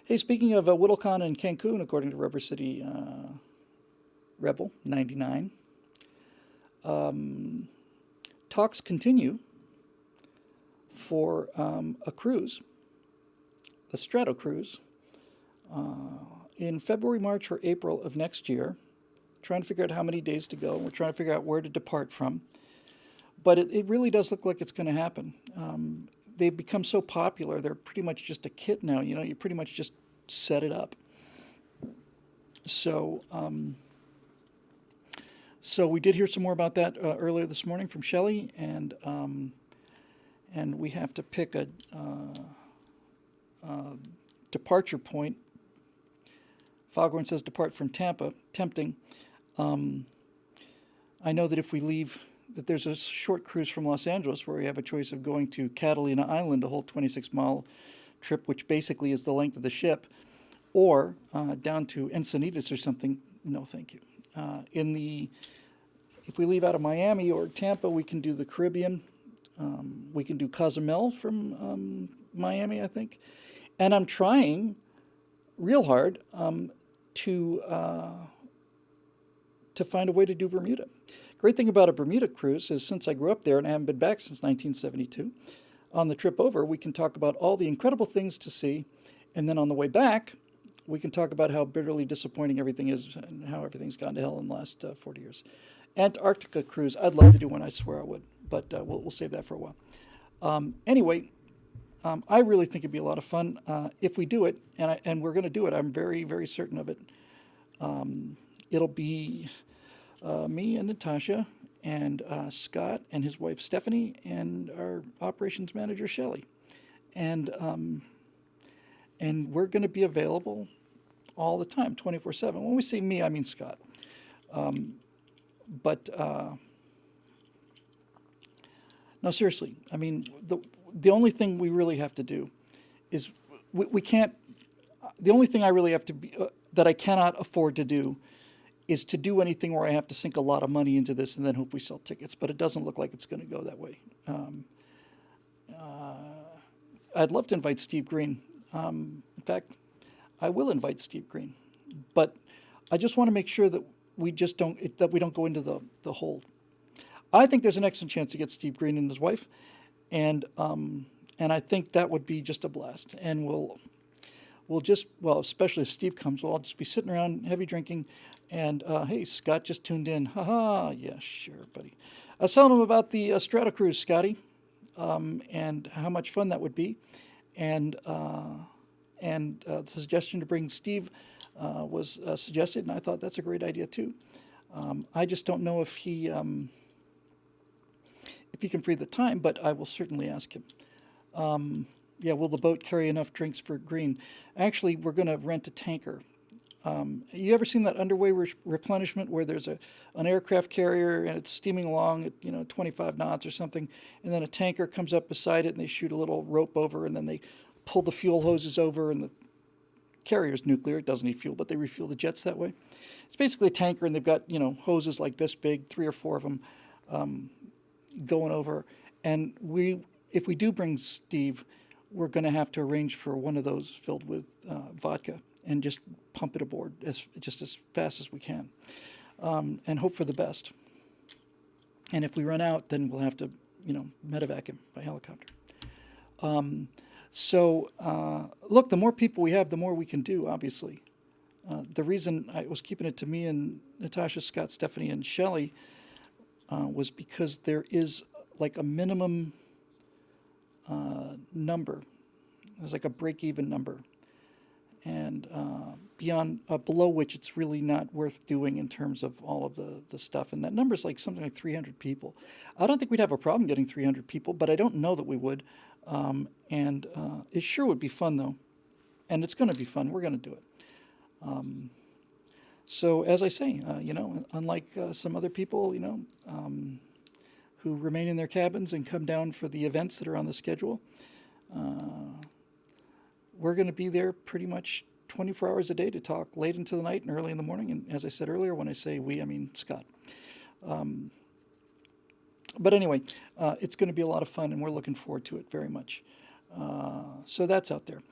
Hey, speaking of WhittleCon in Cancun, according to Rubber City Rebel 99, talks continue for a cruise, a Strato cruise, in February, March, or April of next year. Trying to figure out how many days to go. We're trying to figure out where to depart from. But it really does look like it's going to happen. They've become so popular, they're pretty much just a kit now. You know, you pretty much just set it up. So, so we did hear some more about that earlier this morning from Shelley, and we have to pick a departure point. Foghorn says depart from Tampa, tempting. I know that if we leave, that there's a short cruise from Los Angeles where we have a choice of going to Catalina Island, a whole 26-mile trip, which basically is the length of the ship, or down to Encinitas or something. No, thank you. If we leave out of Miami or Tampa, we can do the Caribbean. We can do Cozumel from Miami, I think. And I'm trying real hard to find a way to do Bermuda. Great thing about a Bermuda cruise is since I grew up there and I haven't been back since 1972, on the trip over, we can talk about all the incredible things to see. And then on the way back, we can talk about how bitterly disappointing everything is and how everything's gone to hell in the last 40 years. Antarctica cruise, I'd love to do one. I swear I would. But we'll save that for a while. Anyway, I really think it'd be a lot of fun if we do it. And we're going to do it. I'm very, very certain of it. It'll be me and Natasha and Scott and his wife Stephanie and our operations manager Shelley, and we're going to be available all the time, 24/7. When we say me, I mean Scott. But no, seriously, I mean the only thing we really have to do is we can't. The only thing I really have to be that I cannot afford to do is to do anything where I have to sink a lot of money into this and then hope we sell tickets. But it doesn't look like it's going to go that way. I'd love to invite Steve Green. In fact, I will invite Steve Green. But I just want to make sure that we just don't go into the hole. I think there's an excellent chance to get Steve Green and his wife, and I think that would be just a blast. And we'll just, well, especially if Steve comes, we'll all just be sitting around heavy drinking. And, hey, Scott just tuned in. Ha-ha, yeah, sure, buddy. I was telling him about the Strato cruise, Scotty, and how much fun that would be. And the suggestion to bring Steve was suggested, and I thought that's a great idea, too. I just don't know if he can free the time, but I will certainly ask him. Yeah, will the boat carry enough drinks for Green? Actually, we're going to rent a tanker. You ever seen that underway replenishment where there's an aircraft carrier and it's steaming along at 25 knots or something, and then a tanker comes up beside it and they shoot a little rope over and then they pull the fuel hoses over, and the carrier's nuclear, it doesn't need fuel, but they refuel the jets that way. It's basically a tanker, and they've got hoses like this big, 3 or 4 of them going over. And if we do bring Steve, we're going to have to arrange for one of those filled with vodka and just pump it aboard as fast as we can, and hope for the best. And if we run out, then we'll have to, medevac him by helicopter. Look, the more people we have, the more we can do, obviously. The reason I was keeping it to me and Natasha, Scott, Stephanie, and Shelley was because there is like a minimum number. There's like a break-even number. And below which it's really not worth doing in terms of all of the stuff. And that number is like something like 300 people. I don't think we'd have a problem getting 300 people, but I don't know that we would. It sure would be fun, though. And it's going to be fun. We're going to do it. So as I say, unlike some other people, who remain in their cabins and come down for the events that are on the schedule, we're going to be there pretty much 24 hours a day to talk late into the night and early in the morning. And as I said earlier, when I say we, I mean Scott. But anyway, it's going to be a lot of fun, and we're looking forward to it very much. So that's out there.